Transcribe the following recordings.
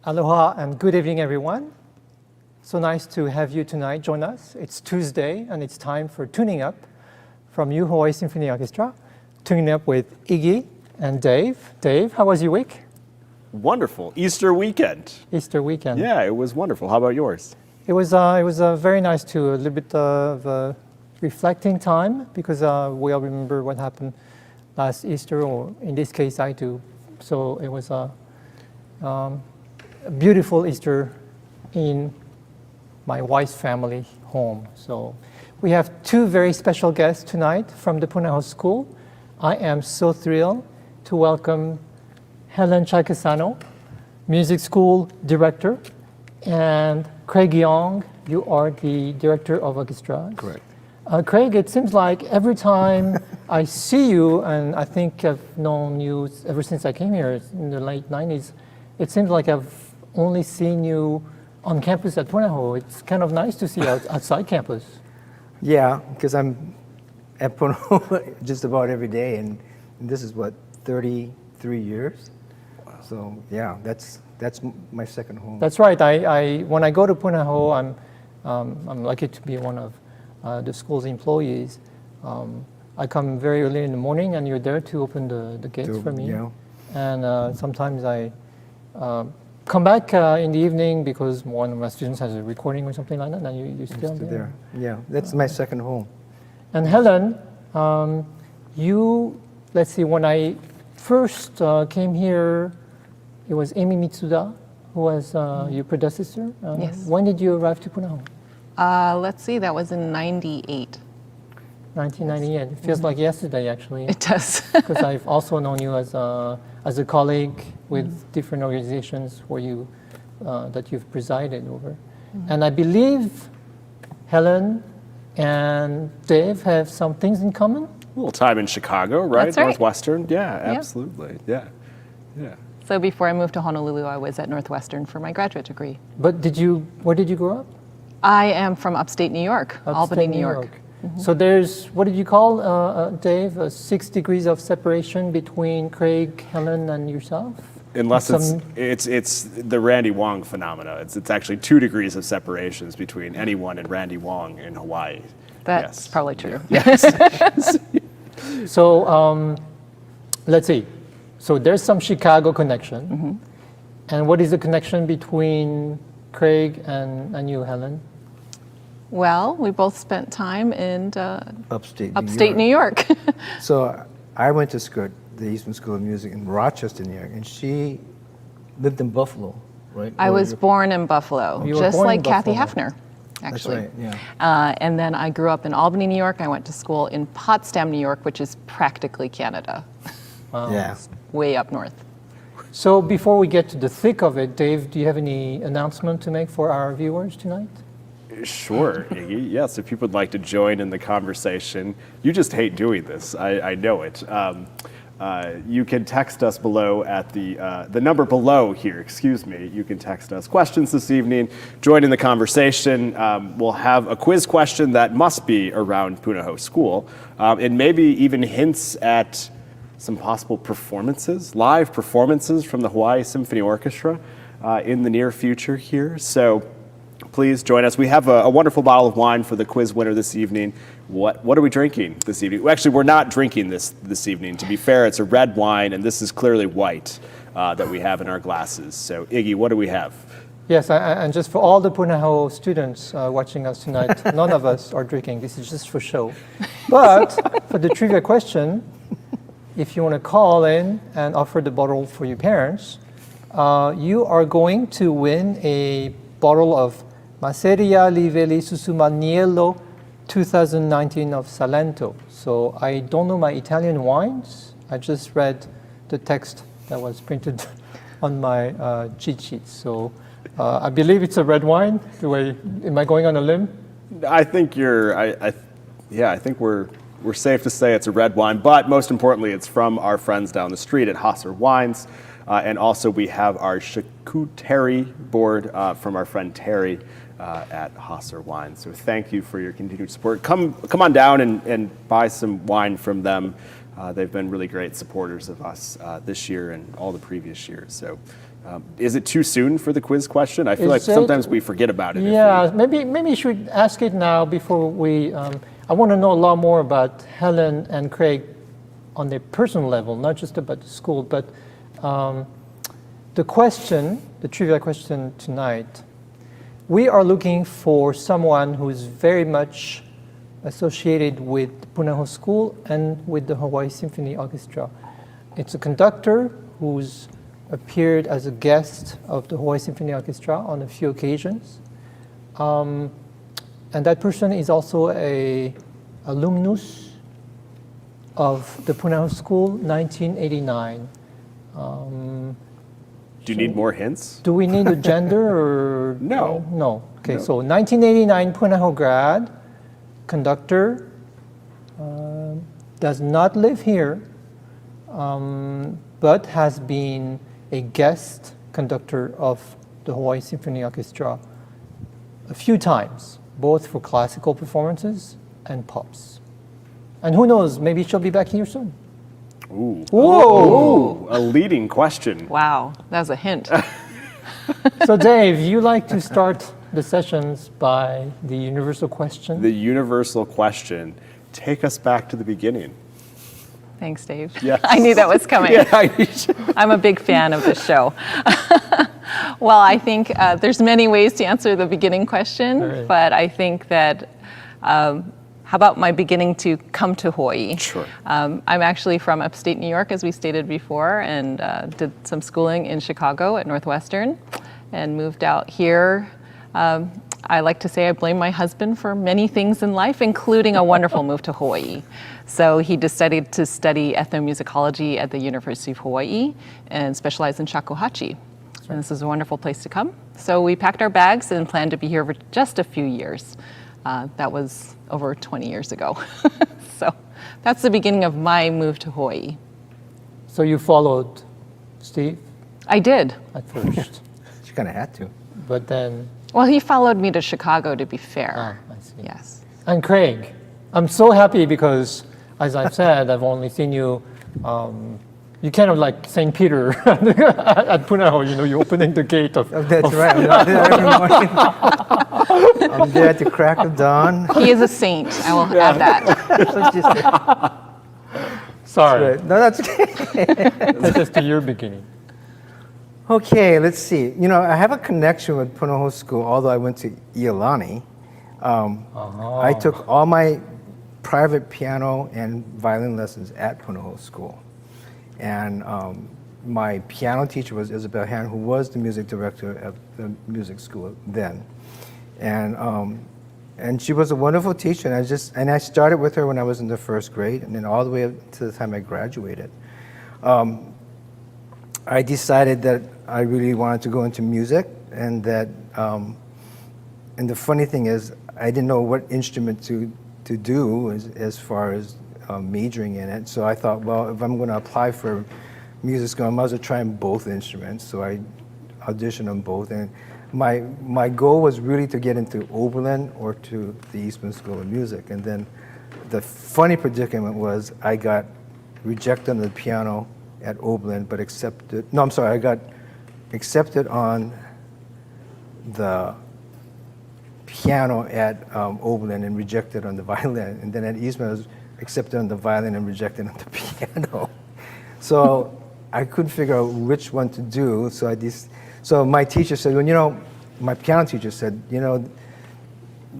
Aloha and good evening, everyone. So nice to have you tonight join us. It's Tuesday and it's time for Tuning Up from Hawai'i Symphony Orchestra. Tuning Up with Iggy and Dave. Dave, how was your week? Wonderful. Easter weekend. Easter weekend. Yeah, it was wonderful. How about yours? It was very nice too. A little bit of reflecting time because we all remember what happened last Easter, or in this case, I do. So it was a beautiful Easter in my wife's family home. So we have two very special guests tonight from the Punahou School. I am so thrilled to welcome Helen Chao-Casano, music school director, and Craig Young, you are the director of Orchestras. Correct. Craig, it seems like every time I see you, and I think I've known you ever since I came here in the late 90s, it seems like I've only seen you on campus at Punahou. It's kind of nice to see you outside campus. Yeah, because I'm at Punahou just about every day, and this is what, 33 years? Wow. So yeah, that's my second home. That's right. I when I go to Punahou, I'm lucky to be one of the school's employees. I come very early in the morning, and you're there to open the gates for me. Yeah. And sometimes I come back in the evening because one of my students has a recording or something like that, and you're still there. Yeah, that's my second home. And Helen, let's see, when I first came here, it was Amy Mitsuda who was your predecessor. Yes. When did you arrive to Punahou? Let's see, that was in 98. 1998. It feels like yesterday, actually. It does. Because I've also known you as a colleague with different organizations where that you've presided over. And I believe Helen and Dave have some things in common. A little time in Chicago, right? That's right. Northwestern. Yeah, absolutely. Yeah. So before I moved to Honolulu, I was at Northwestern for my graduate degree. But where did you grow up? I am from upstate New York, Albany, New York. So there's, what did you call, Dave, 6 degrees of separation between Craig, Helen, and yourself? Unless it's the Randy Wong phenomena. It's actually 2 degrees of separations between anyone and Randy Wong in Hawaii. That's probably true. Yes. So let's see. So there's some Chicago connection. And what is the connection between Craig and you, Helen? Well, we both spent time in upstate New York. So I went to school, the Eastman School of Music in Rochester, New York, and she lived in Buffalo, right? I was born in Buffalo, just like Kathy Hefner, actually. That's right, yeah. And then I grew up in Albany, New York. I went to school in Potsdam, New York, which is practically Canada. Wow. Yeah. Way up north. So before we get to the thick of it, Dave, do you have any announcement to make for our viewers tonight? Sure, Iggy. Yes, if people would like to join in the conversation. You just hate doing this. I know it. You can text us below at the number below here, excuse me. You can text us questions this evening, join in the conversation. We'll have a quiz question that must be around Punahou School, and maybe even hints at some possible performances, live performances from the Hawai'i Symphony Orchestra in the near future here. So please join us. We have a wonderful bottle of wine for the quiz winner this evening. What are we drinking this evening? Well, actually, we're not drinking this evening. To be fair, it's a red wine, and this is clearly white that we have in our glasses. So, Iggy, what do we have? Yes, and just for all the Punahou students watching us tonight, none of us are drinking. This is just for show. But for the trivia question, if you want to call in and offer the bottle for your parents, you are going to win a bottle of Masseria Li Veli Susumaniello 2019 of Salento. So I don't know my Italian wines. I just read the text that was printed on my cheat sheet. So I believe it's a red wine. Am I going on a limb? I think I think we're safe to say it's a red wine, but most importantly, it's from our friends down the street at Hosser Wines. And also we have our charcuterie board from our friend Terry at Hosser Wines. So thank you for your continued support. Come on down and buy some wine from them. They've been really great supporters of us this year and all the previous years. So is it too soon for the quiz question? I feel like sometimes we forget about it. Yeah, maybe you should ask it now before we, I want to know a lot more about Helen and Craig on their personal level, not just about the school, but the question, the trivia question tonight, we are looking for someone who is very much associated with Punahou School and with the Hawaii Symphony Orchestra. It's a conductor who's appeared as a guest of the Hawaii Symphony Orchestra on a few occasions. And that person is also a alumnus of the Punahou School, 1989. Do you need more hints? Do we need a gender or? No. No. Okay, No. so 1989 Punahou grad, conductor, does not live here, but has been a guest conductor of the Hawaii Symphony Orchestra a few times, both for classical performances and pops. And who knows, maybe she'll be back here soon. Ooh. Whoa! Ooh, a leading question. Wow, that was a hint. So Dave, you like to start the sessions by the universal question? The universal question. Take us back to the beginning. Thanks, Dave. Yes. I knew that was coming. I'm a big fan of this show. Well, I think there's many ways to answer the beginning question, Right. but I think that how about my beginning to come to Hawaii? Sure. I'm actually from upstate New York, as we stated before, and did some schooling in Chicago at Northwestern and moved out here. I like to say I blame my husband for many things in life, including a wonderful move to Hawaii. So he decided to study ethnomusicology at the University of Hawaii and specialize in shakuhachi. And this is a wonderful place to come. So we packed our bags and planned to be here for just a few years. That was over 20 years ago. So that's the beginning of my move to Hawaii. So you followed Steve I did. at first, She kind of had to. but then, Well, he followed me to Chicago, to be fair. I see. Yes. And Craig, I'm so happy because, as I've said, I've only seen you, you kind of like St. Peter at Punahou, you know, you're opening the gate of. Oh, that's right. I'm there every morning. I'm there at the crack of dawn. He is a saint. I will add that. So just- Sorry, right. No, that's okay. that's just to your beginning. Okay, let's see. You know, I have a connection with Punahou School, although I went to Iolani. I took all my private piano and violin lessons at Punahou School. And my piano teacher was Isabel Han, who was the music director at the music school then. And she was a wonderful teacher, and I started with her when I was in the first grade, and then all the way up to the time I graduated. I decided that I really wanted to go into music, and that, and the funny thing is, I didn't know what instrument to do as far as majoring in it. So I thought, well, if I'm going to apply for music school, I might as well try both instruments. So I auditioned on both, and my goal was really to get into Oberlin or to the Eastman School of Music. And then the funny predicament was I got rejected on the piano at Oberlin, but I got accepted on the piano at Oberlin and rejected on the violin. And then at Eastman, I was accepted on the violin and rejected on the piano. So I couldn't figure out which one to do. So my teacher said, well, you know, my piano teacher said, you know,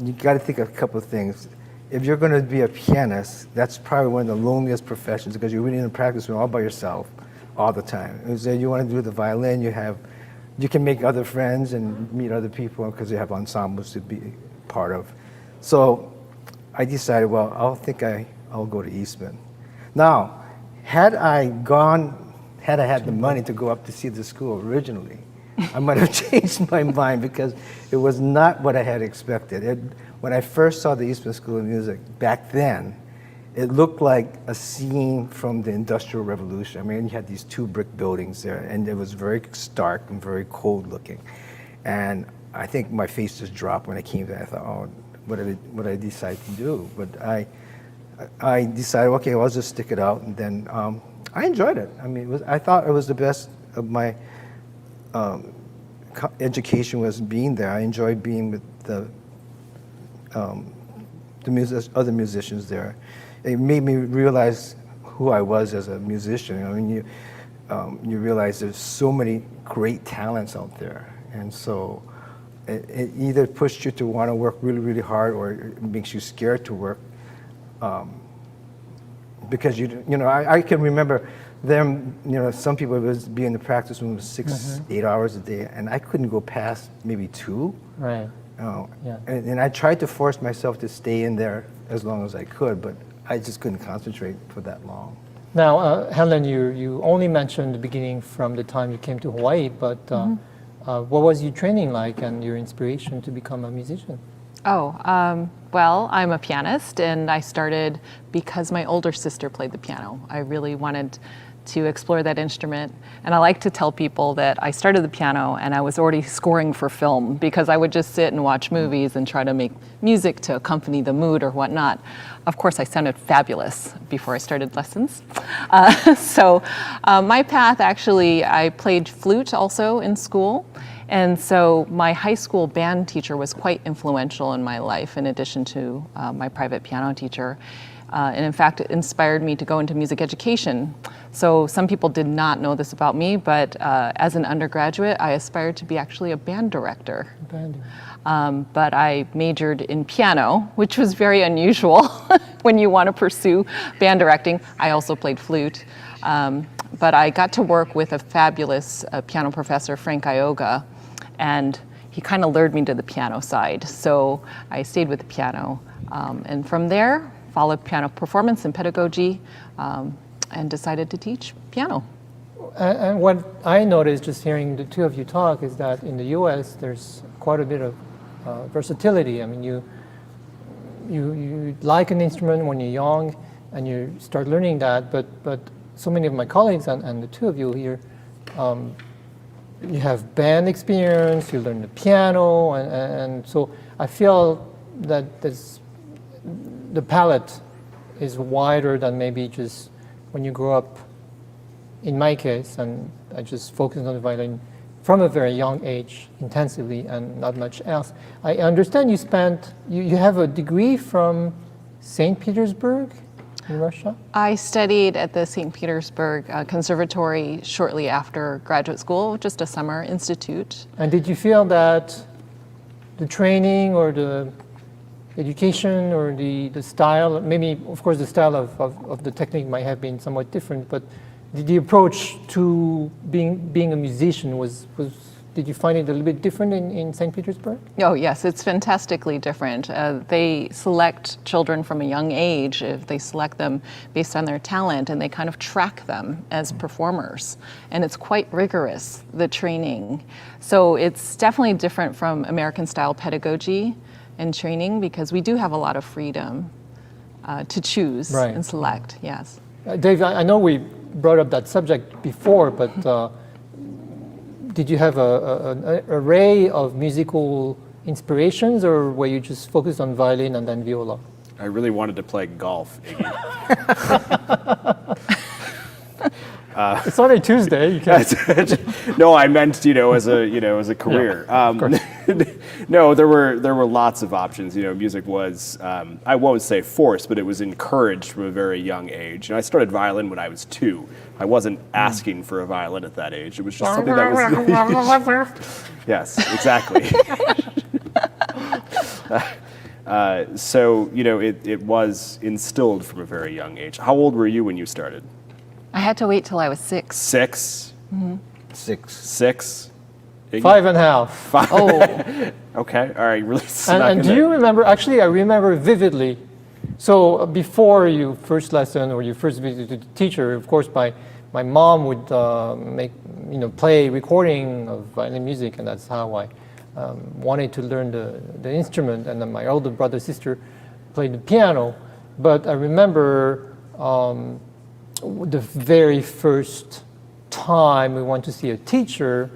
you got to think of a couple of things. If you're going to be a pianist, that's probably one of the loneliest professions because you're really in the practice room all by yourself all the time. It was that you want to do the violin, you can make other friends and meet other people because you have ensembles to be part of. So I decided, well, I'll go to Eastman. Now, had I had the money to go up to see the school originally, I might have changed my mind because it was not what I had expected. When I first saw the Eastman School of Music back then, it looked like a scene from the Industrial Revolution. I mean, you had these two brick buildings there, and it was very stark and very cold looking. And I think my face just dropped when I came there. I thought, oh, what did I decide to do? But I decided, okay, well, I'll just stick it out, and then I enjoyed it. I mean, I thought it was the best of my education was being there. I enjoyed being with the other musicians there. It made me realize who I was as a musician. I mean, you realize there's so many great talents out there, and so it either pushed you to want to work really, really hard, or it makes you scared to work. Because you know, I can remember them. You know, some people would be in the practice room 6, 8 hours a day, and I couldn't go past maybe 2. Right. Yeah. And I tried to force myself to stay in there as long as I could, but I just couldn't concentrate for that long. Now, Helen, you only mentioned the beginning from the time you came to Hawaii, but what was your training like and your inspiration to become a musician? Well, I'm a pianist, and I started because my older sister played the piano. I really wanted to explore that instrument, and I like to tell people that I started the piano and I was already scoring for film, because I would just sit and watch movies and try to make music to accompany the mood or whatnot. Of course, I sounded fabulous before I started lessons. So my path, actually, I played flute also in school. And so my high school band teacher was quite influential in my life, in addition to my private piano teacher. And in fact, it inspired me to go into music education. So some people did not know this about me, but as an undergraduate, I aspired to be actually a band director. But I majored in piano, which was very unusual when you want to pursue band directing. I also played flute. But I got to work with a fabulous piano professor, Frank Ioga, and he kind of lured me to the piano side. So I stayed with the piano. And from there, followed piano performance and pedagogy, and decided to teach piano. And what I noticed just hearing the two of you talk is that in the US, there's quite a bit of versatility. I mean, you like an instrument when you're young and you start learning that, but so many of my colleagues and the two of you here, you have band experience, you learn the piano, and so I feel that the palette is wider than maybe just when you grow up. In my case, and I just focused on the violin from a very young age intensively and not much else. I understand you have a degree from St. Petersburg in Russia? I studied at the St. Petersburg Conservatory shortly after graduate school, just a summer institute. And did you feel that the training or the education or the style, maybe of course the style of the technique might have been somewhat different, but the approach to being a musician did you find it a little bit different in St. Petersburg? Oh yes, it's fantastically different. They select children from a young age. If they select them based on their talent, and they kind of track them as performers. And it's quite rigorous, the training. So it's definitely different from American style pedagogy and training, because we do have a lot of freedom to choose and select, yes. Dave, I know we brought up that subject before, but did you have an array of musical inspirations, or were you just focused on violin and then viola? I really wanted to play golf, Iggy. It's only Tuesday. You can't. No, I meant as a career. Yeah, no, there were lots of options. Music was I won't say forced, but it was encouraged from a very young age. And I started violin when I was 2. I wasn't asking for a violin at that age. It was just something that was. Yes, exactly. So it was instilled from a very young age. How old were you when you started? I had to wait till I was 6. 6? Mm-hmm. 6? 5.5. 5. Oh. Okay. All right. Really. And do you remember? Actually, I remember vividly. So before your first lesson or your first visit to the teacher, of course, my mom would play recording of violin music, and that's how I wanted to learn the instrument. And then my older brother, sister played the piano. But I remember the very first time we went to see a teacher,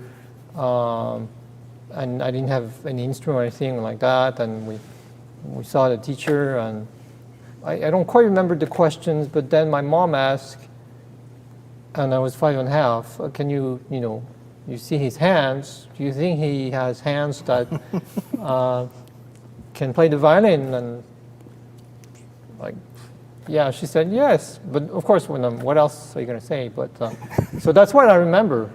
and I didn't have any instrument or anything like that, and we saw the teacher, and I don't quite remember the questions, but then my mom asked, and I was 5.5, can you see his hands? Do you think he has hands that can play the violin? And like, yeah, she said yes. But of course, what else are you going to say? But so that's what I remember,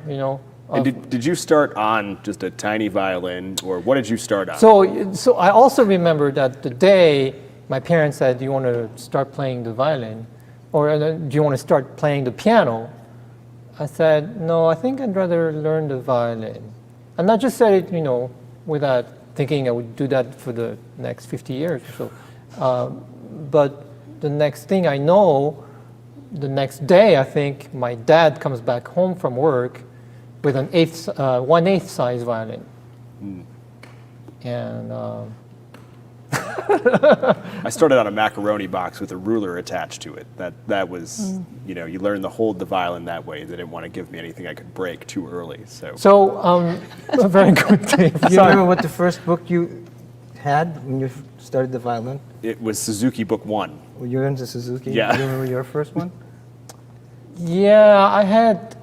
And did you start on just a tiny violin, or what did you start on? So I also remember that the day my parents said, do you want to start playing the violin? Or do you want to start playing the piano? I said, no, I think I'd rather learn the violin. And I just said it, without thinking I would do that for the next 50 years or so. But the next thing I know, the next day, I think, my dad comes back home from work with an 1/8 size violin. And I started on a macaroni box with a ruler attached to it. That was, you learn to hold the violin that way. They didn't want to give me anything I could break too early. So a very good thing. Do you remember what the first book you had when you started the violin? it was Suzuki Book 1. Were you into Suzuki? Yeah. Do you remember your first one? Yeah, I had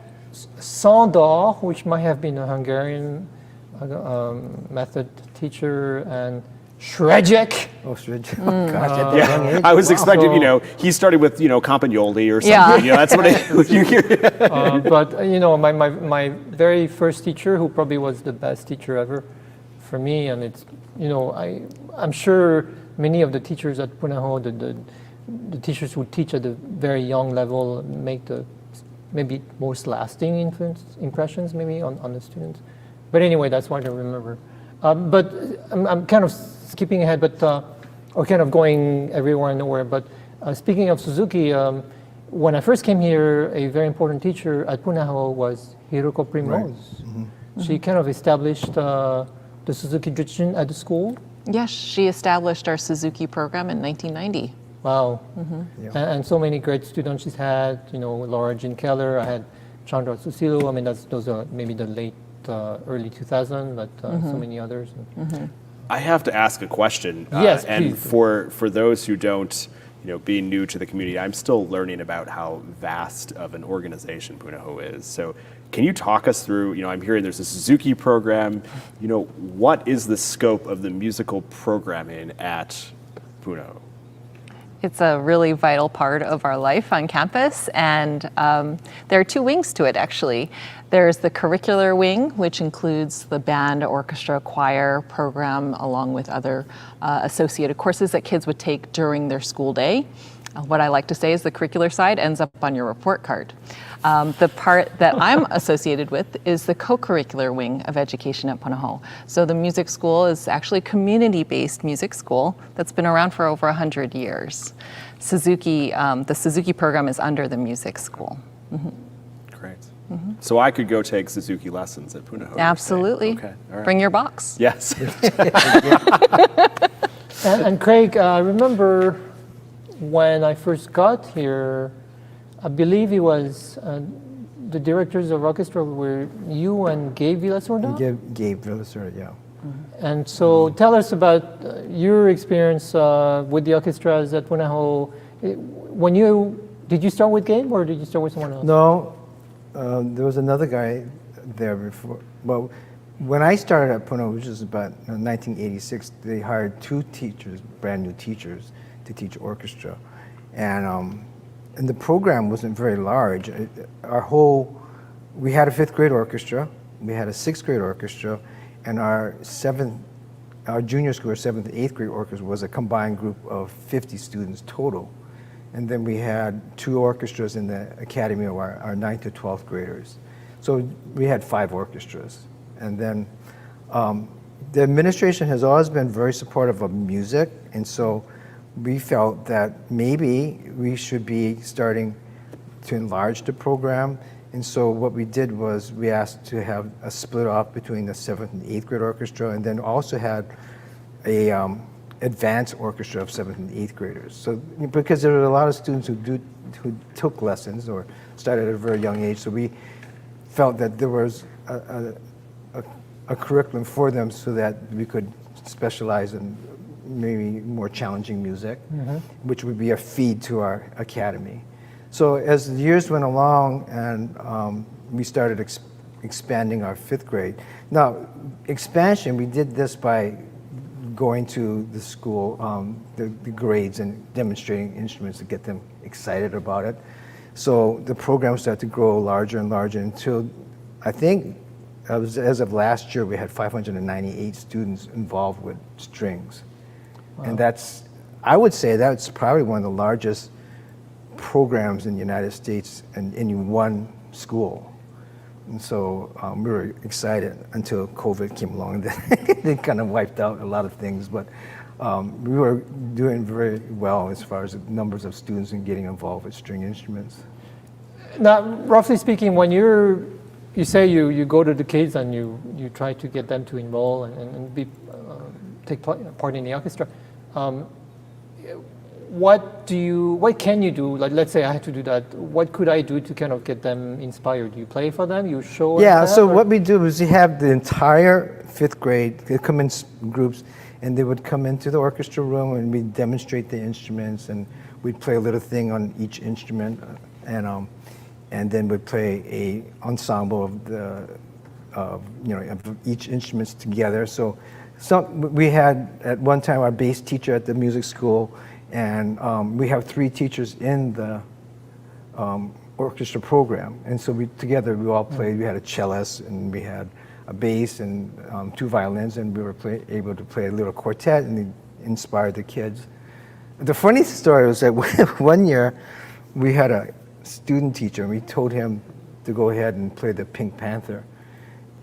Sandor, which might have been a Hungarian method teacher, and Shrejek. Oh, Sridge. Oh, gosh, at that young age. I was Wow. expecting, he started with, Campagnoli or something. Yeah. That's what you hear. But my very first teacher, who probably was the best teacher ever for me, and it's I'm sure many of the teachers at Punahou, the teachers who teach at a very young level, make the maybe most lasting impressions maybe on the students. But anyway, that's what I remember. But I'm kind of skipping ahead, or kind of going everywhere and nowhere. But speaking of Suzuki, when I first came here, a very important teacher at Punahou was Hiroko Primrose. Right. Mm-hmm. She kind of established the Suzuki tradition at the school. Yes, she established our Suzuki program in 1990. Wow. Yeah. And so many great students she's had, Laura Jean Keller, I had Chandra Susilo. I mean, those are maybe the late, early 2000s, but so many others. I have to ask a question. Yes, and please. for those who don't, being new to the community, I'm still learning about how vast of an organization Punahou is. So can you talk us through, I'm hearing there's a Suzuki program, what is the scope of the musical programming at Punahou? It's a really vital part of our life on campus, and there are two wings to it, actually. There's the curricular wing, which includes the band, orchestra, choir program, along with other associated courses that kids would take during their school day. What I like to say is the curricular side ends up on your report card. The part that I'm associated with is the co-curricular wing of education at Punahou. So the music school is actually a community-based music school that's been around for over 100 years. The Suzuki program is under the music school. Great. So I could go take Suzuki lessons at Punahou. you're saying? Absolutely. Okay. All right. Bring your box. Yes. And Craig, I remember when I first got here, I believe it was the directors of orchestra were you and Gabe Villasorda? Gabe Villasorda, yeah. And so tell us about your experience with the orchestras at Punahou. Did you start with Gabe or did you start with someone else? No, there was another guy there before. Well, when I started at Punahou, which was about 1986, they hired two teachers, brand new teachers, to teach orchestra. And the program wasn't very large. We had a 5th grade orchestra, we had a 6th grade orchestra, and our junior school, our 7th and 8th grade orchestra was a combined group of 50 students total. And then we had 2 orchestras in the academy of our 9th to 12th graders. So we had 5 orchestras. And then the administration has always been very supportive of music, and so we felt that maybe we should be starting to enlarge the program. And so what we did was we asked to have a split off between the 7th and 8th grade orchestra, and then also had a advanced orchestra of 7th and 8th graders. So because there were a lot of students who took lessons or started at a very young age, so we felt that there was a curriculum for them so that we could specialize and maybe more challenging music, which would be a feed to our academy. So as the years went along and we started expanding our 5th grade. Now, expansion, we did this by going to the school, the grades and demonstrating instruments to get them excited about it. So the program started to grow larger and larger until, I think, as of last year, we had 598 students involved with strings. Wow. And that's, I would say that's probably one of the largest programs in the United States in any one school. And so we were excited until COVID came along. They kind of wiped out a lot of things, but we were doing very well as far as the numbers of students and getting involved with string instruments. Now, roughly speaking, when you say you go to the kids and you try to get them to enroll and take part in the orchestra, what can you do? Like, let's say I had to do that. What could I do to kind of get them inspired? You play for them? You show? Yeah. So what we do is we have the entire 5th grade. They come in groups, and they would come into the orchestra room, and we demonstrate the instruments, and we'd play a little thing on each instrument, and then we'd play a ensemble of each instruments together. So we had at one time our bass teacher at the music school. And we have 3 teachers in the orchestra program. And so together we all played. We had a cellist, and we had a bass, and 2 violins, and we were able to play a little quartet, and it inspired the kids. The funny story was that one year we had a student teacher, and we told him to go ahead and play the Pink Panther.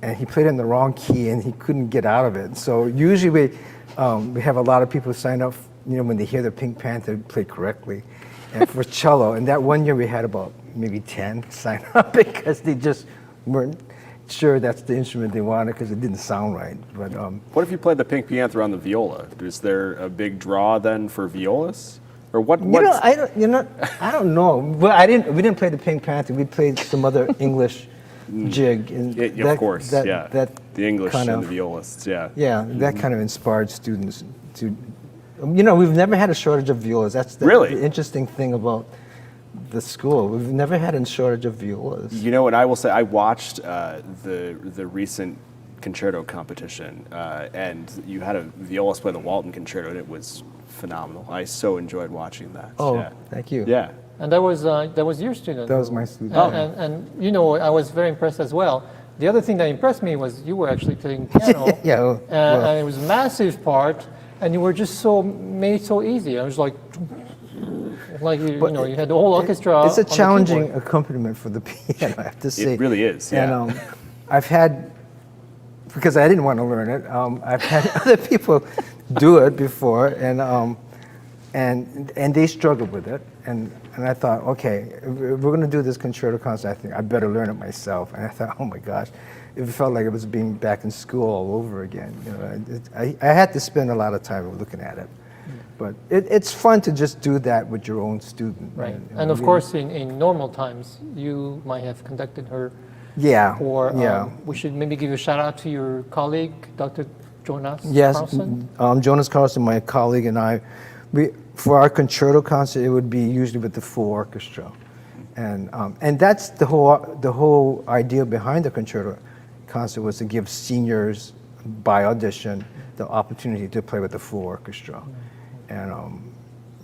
And he played it in the wrong key, and he couldn't get out of it. So usually we have a lot of people sign up, when they hear the Pink Panther play correctly, and for cello. And that one year we had about maybe 10 sign up because they just weren't sure that's the instrument they wanted because it didn't sound right. But what if you played the Pink Panther on the viola? Is there a big draw then for violas, or what? I don't know. Well, we didn't play the Pink Panther. We played some other English jig. And of course, the English and the violists, Yeah, that kind of inspired students to. We've never had a shortage of violas. That's the interesting thing about the school. We've never had a shortage of violas. And I will say, I watched the recent concerto competition, and you had a violist play the Walton Concerto, and it was phenomenal. I so enjoyed watching that. Oh, thank you. Yeah. And that was your student. That was my student. And I was very impressed as well. The other thing that impressed me was you were actually playing piano. Yeah. And it was a massive part. And you were just made it so easy. I was like you had the whole orchestra. It's a challenging accompaniment for the piano, I have to say. It really is, yeah. And I've had, because I didn't want to learn it, I've had other people do it before, and they struggled with it. And I thought, okay, if we're going to do this concerto concert, I think I better learn it myself. And I thought, oh my gosh. It felt like it was being back in school all over again. I had to spend a lot of time looking at it, but it's fun to just do that with your own student. Right, and of course, in normal times, you might have conducted her. Yeah. Or we should maybe give a shout out to your colleague, Dr. Jonas Carlson. Yes, Jonas Carlson, my colleague, and I. For our concerto concert, it would be usually with the full orchestra, and that's the whole idea behind the concerto concert was to give seniors by audition the opportunity to play with the full orchestra, and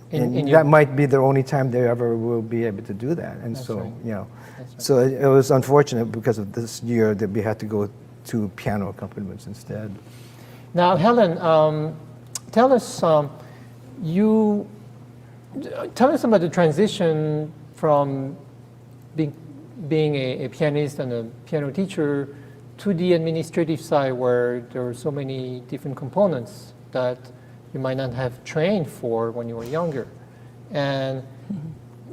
that might be the only time they ever will be able to do that. And so it was unfortunate because of this year that we had to go to piano accompaniments instead. Now, Helen, tell us about the transition from being a pianist and a piano teacher to the administrative side, where there are so many different components that you might not have trained for when you were younger. And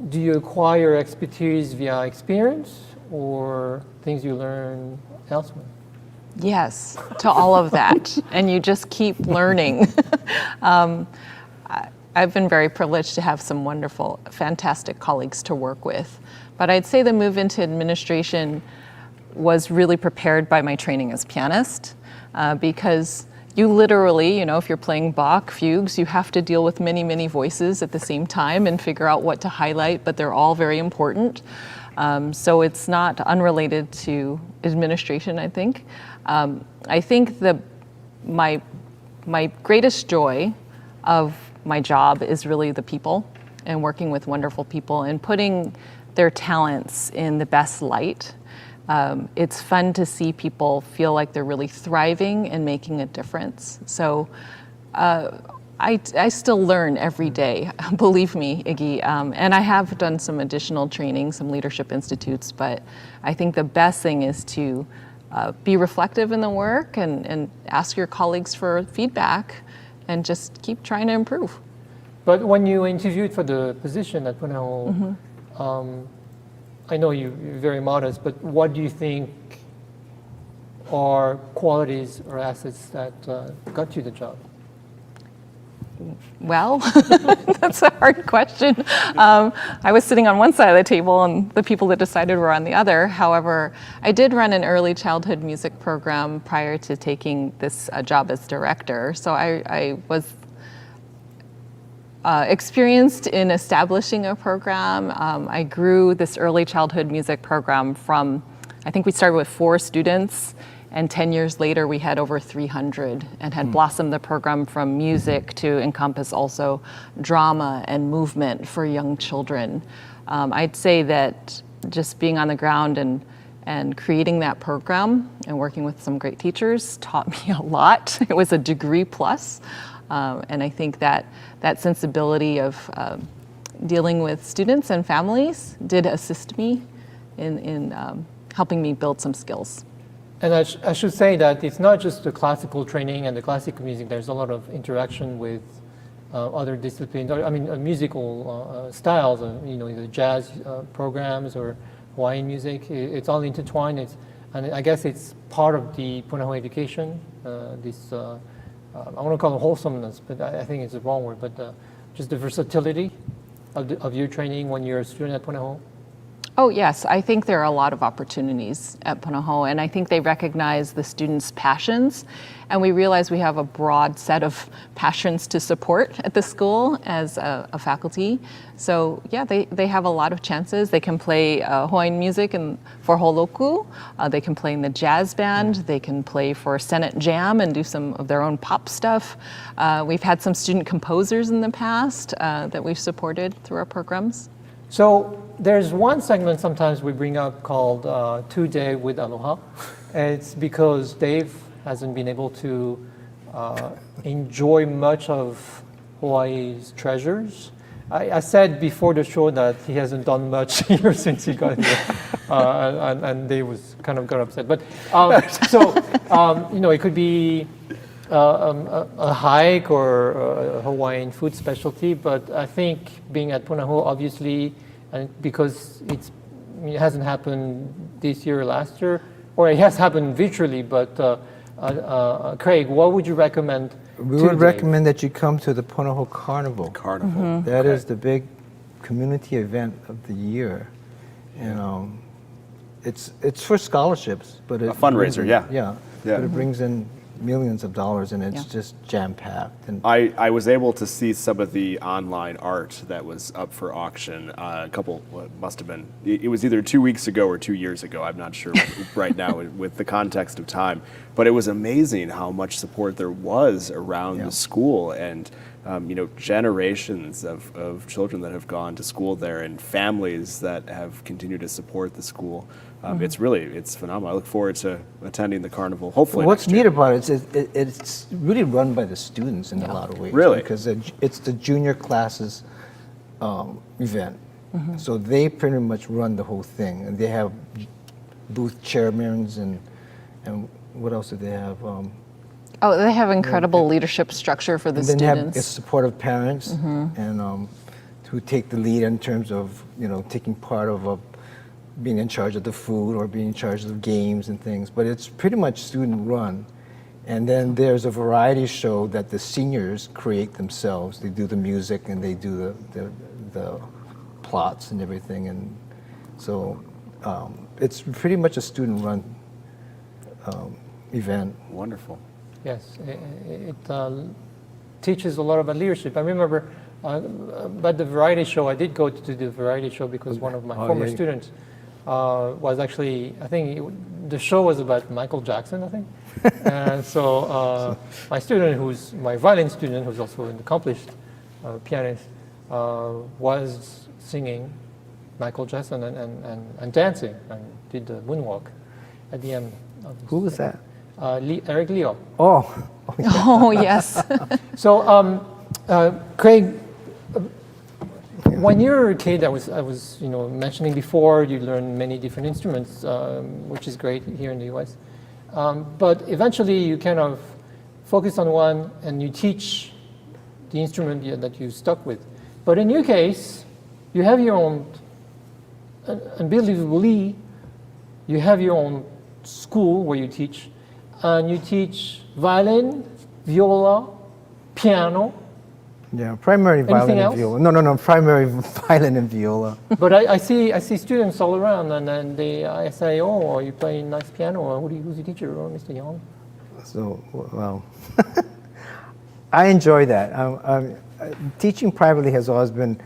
do you acquire expertise via experience or things you learn elsewhere? Yes, to all of that. And you just keep learning. I've been very privileged to have some wonderful, fantastic colleagues to work with. But I'd say the move into administration was really prepared by my training as pianist, because you literally, if you're playing Bach fugues, you have to deal with many, many voices at the same time and figure out what to highlight, but they're all very important. So it's not unrelated to administration, I think. I think my greatest joy of my job is really the people and working with wonderful people and putting their talents in the best light. It's fun to see people feel like they're really thriving and making a difference. So I still learn every day, believe me, Iggy. And I have done some additional training, some leadership institutes, but I think the best thing is to be reflective in the work and ask your colleagues for feedback and just keep trying to improve. But when you interviewed for the position at Punahou, I know you're very modest, but what do you think are qualities or assets that got you the job? Well, that's a hard question. I was sitting on one side of the table and the people that decided were on the other. However, I did run an early childhood music program prior to taking this job as director. So I was experienced in establishing a program. I grew this early childhood music program from, I think we started with 4 students, and 10 years later we had over 300 and had blossomed the program from music to encompass also drama and movement for young children. I'd say that just being on the ground and creating that program and working with some great teachers taught me a lot. It was a degree plus. And I think that sensibility of dealing with students and families did assist me in helping me build some skills. And I should say that it's not just the classical training and the classical music. There's a lot of interaction with other disciplines. I mean, musical styles. Either jazz programs or Hawaiian music. It's all intertwined. And I guess it's part of the Punahou education. I want to call it wholesomeness, but I think it's the wrong word. But just the versatility of your training when you're a student at Punahou. Oh yes, I think there are a lot of opportunities at Punahou, and I think they recognize the students' passions, and we realize we have a broad set of passions to support at the school as a faculty. So yeah, they have a lot of chances. They can play Hawaiian music for holoku, they can play in the jazz band, they can play for Senate Jam and do some of their own pop stuff. We've had some student composers in the past that we've supported through our programs. So there's one segment sometimes we bring up called Today with Aloha. It's because Dave hasn't been able to enjoy much of Hawaii's treasures. I said before the show that he hasn't done much here since he got here, and Dave was got upset. But it could be a hike or a Hawaiian food specialty, but I think being at Punahou, obviously, and because it hasn't happened this year or last year, or it has happened virtually, but Craig, what would you recommend? We would recommend that you come to the Punahou Carnival. Carnival. That is the big community event of the year. And it's for scholarships, but A fundraiser, yeah. Yeah. Yeah. But it brings in millions of dollars, and it's just jam-packed. And I was able to see some of the online art that was up for auction must have been, it was either 2 weeks ago or 2 years ago, I'm not sure right now with the context of time, but it was amazing how much support there was around the school, and generations of children that have gone to school there and families that have continued to support the school. It's phenomenal. I look forward to attending the carnival, hopefully. What's neat about it is it's really run by the students in a lot of ways. Really? Because it's the junior classes event. So they pretty much run the whole thing. And they have booth chairmen and what else do they have? They have incredible leadership structure for the and then they have students. supportive parents and who take the lead in terms of taking part of being in charge of the food or being in charge of games and things. But it's pretty much student run. And then there's a variety show that the seniors create themselves. They do the music and they do the plots and everything. And so it's pretty much a student run event. Wonderful. Yes, it teaches a lot about leadership. I remember at the variety show, I did go to the variety show because one of my former students was actually, I think the show was about Michael Jackson, I think. And so my student, my violin student, who's also an accomplished pianist, was singing Michael Jackson and dancing and did the moonwalk at the end of this. Who was that? Eric Leo. Oh, Oh, yes. So, Craig, when you were a kid, I was mentioning before, you learned many different instruments, which is great here in the U.S. But eventually, you kind of focus on one, and you teach the instrument that you stuck with. But in your case, you have your own, unbelievably, you have your own school where you teach, and you teach violin, viola, piano. yeah, primary violin else? and viola. No, primary violin and viola. But I see students all around, and then I say, "Oh, are you playing nice piano? Or who's your teacher? Oh, Mr. Yang." So, well, I enjoy that. Teaching privately has always been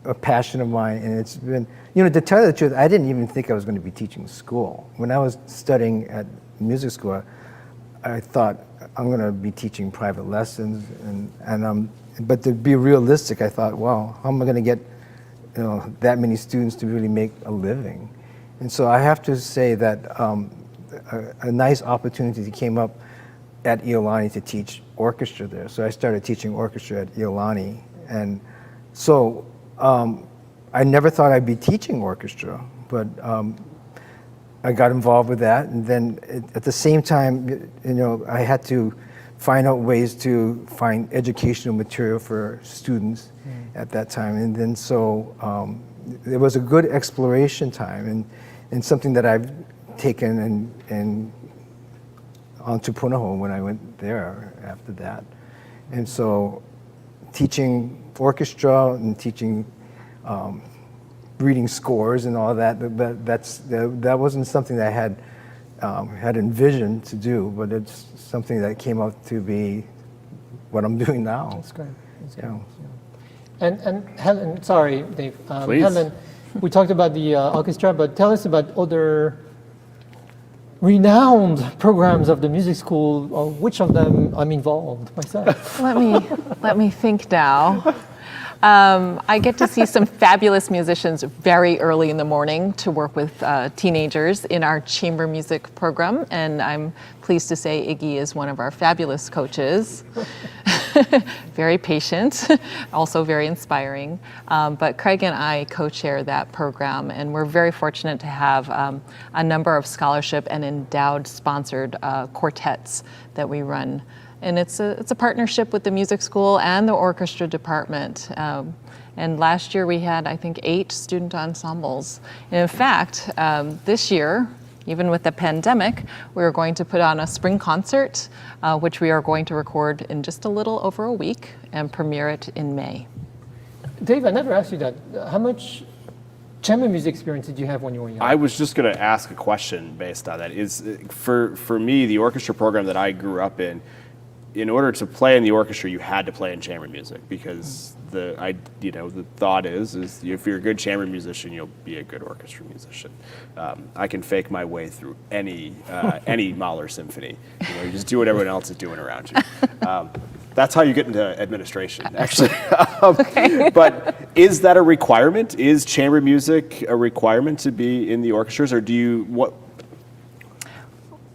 a passion of mine, and it's been, to tell you the truth, I didn't even think I was going to be teaching school. When I was studying at music school, I thought I'm going to be teaching private lessons, but to be realistic, I thought, wow, how am I going to get that many students to really make a living? And so I have to say that a nice opportunity came up at Iolani to teach orchestra there. So I started teaching orchestra at Iolani, and so I never thought I'd be teaching orchestra, but I got involved with that, and then at the same time, I had to find out ways to find educational material for students at that time, and then so it was a good exploration time, and something that I've taken and onto Punahou when I went there after that, and so teaching orchestra and teaching reading scores and all that. That wasn't something that I had envisioned to do, but it's something that came out to be what I'm doing now. That's great. That's great. Yeah. And Helen, sorry, Dave. Please. Helen, we talked about the orchestra, but tell us about other renowned programs of the music school. Which of them I'm involved myself? Let me think now. I get to see some fabulous musicians very early in the morning to work with teenagers in our chamber music program, and I'm pleased to say Iggy is one of our fabulous coaches. Very patient, also very inspiring. But Craig and I co-chair that program, and we're very fortunate to have a number of scholarship and endowed sponsored quartets that we run. And it's a partnership with the music school and the orchestra department. And last year we had, I think, 8 student ensembles. And in fact, this year, even with the pandemic, we're going to put on a spring concert, which we are going to record in just a little over a week and premiere it in May. Dave, I never asked you that. How much chamber music experience did you have when you were young? I was just going to ask a question based on that. For me, the orchestra program that I grew up in order to play in the orchestra, you had to play in chamber music because the thought is if you're a good chamber musician, you'll be a good orchestra musician. I can fake my way through any Mahler symphony. You just do what everyone else is doing around you. That's how you get into administration, actually. But is that a requirement? Is chamber music a requirement to be in the orchestras, or do you what?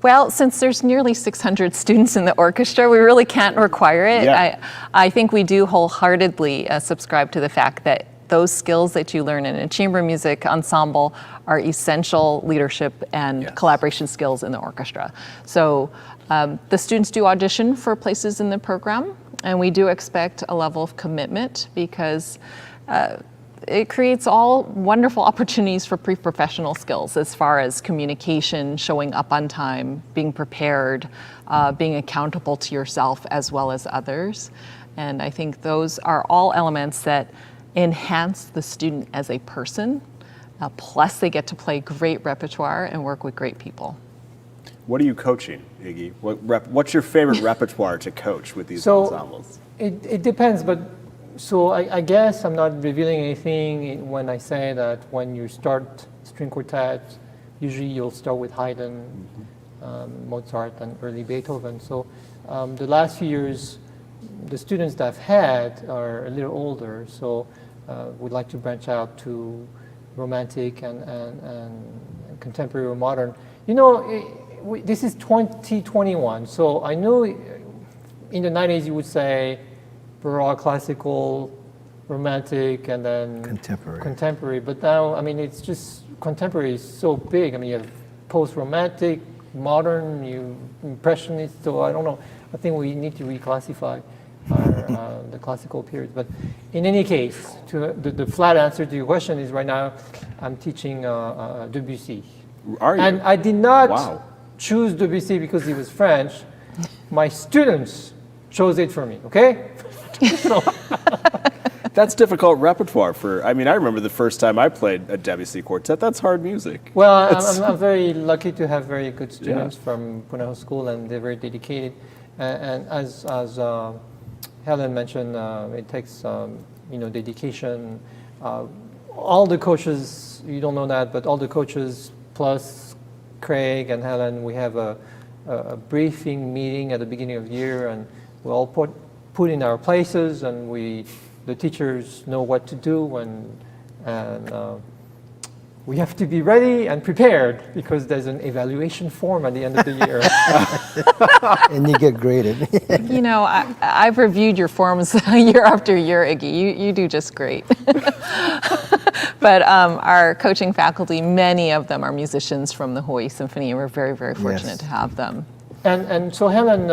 Well, since there's nearly 600 students in the orchestra, we really can't require it. Yeah. I think we do wholeheartedly subscribe to the fact that those skills that you learn in a chamber music ensemble are essential leadership and collaboration skills in the orchestra. So the students do audition for places in the program, and we do expect a level of commitment because it creates all wonderful opportunities for pre-professional skills as far as communication, showing up on time, being prepared, being accountable to yourself as well as others. And I think those are all elements that enhance the student as a person, plus they get to play great repertoire and work with great people. What are you coaching, Iggy? What's your favorite repertoire to coach with these ensembles? It depends, but so I guess I'm not revealing anything when I say that when you start string quartet, usually you'll start with Haydn, Mozart, and early Beethoven. So the last few years, the students that I've had are a little older, so we'd like to branch out to romantic and contemporary or modern. You know, this is 2021, so I know in the 90s you would say Baroque, classical, romantic, and then contemporary. But now, I mean, it's just contemporary is so big. I mean, you have post-romantic, modern, impressionist. So I don't know. I think we need to reclassify the classical period. But in any case, the flat answer to your question is right now I'm teaching Debussy. Are you? And I did not choose Debussy because he was French. My students chose it for me. Okay. So. That's difficult repertoire for, I mean, I remember the first time I played a Debussy quartet. That's hard music. Well, I'm very lucky to have very good students from Punahou School, and they're very dedicated. And as Helen mentioned, it takes dedication. All the coaches, you don't know that, but all the coaches plus Craig and Helen, we have a briefing meeting at the beginning of the year, and we all put in our places, and the teachers know what to do, and we have to be ready and prepared because there's an evaluation form at the end of the year. And you get graded. You know, I've reviewed your forms year after year, Iggy. You do just great. But our coaching faculty, many of them are musicians from the Hawaii Symphony, and we're very, very fortunate to have them. And so, Helen,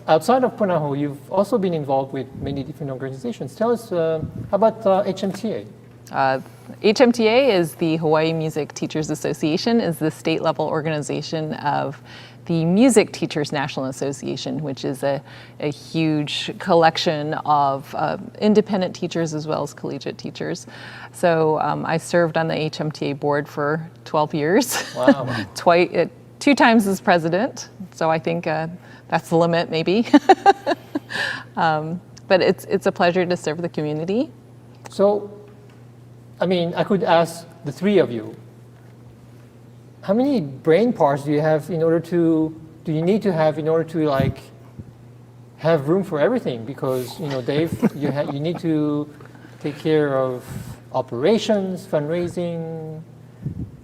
outside of Punahou, you've also been involved with many different organizations. Tell us about HMTA. HMTA is the Hawaii Music Teachers Association, is the state-level organization of the Music Teachers National Association, which is a huge collection of independent teachers as well as collegiate teachers. So I served on the HMTA board for 12 years. Wow. 2 times as president, so I think that's the limit, maybe. But it's a pleasure to serve the community. So, I mean, I could ask the three of you, how many brain parts do you have in order to, do you need to have in order to like have room for everything? Because, you know, Dave, you need to take care of operations, fundraising,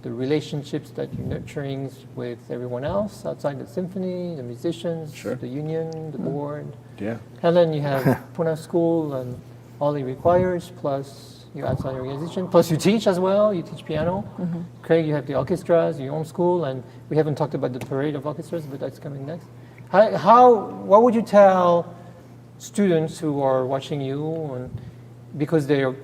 the relationships that you're nurturing with everyone else outside the symphony, the musicians, the union, the board. Yeah. Helen, you have Punahou School and all it requires, plus your outside organization, plus you teach as well, you teach piano. Craig, you have the orchestras, your own school, and we haven't talked about the parade of orchestras, but that's coming next. What would you tell students who are watching you, and because they're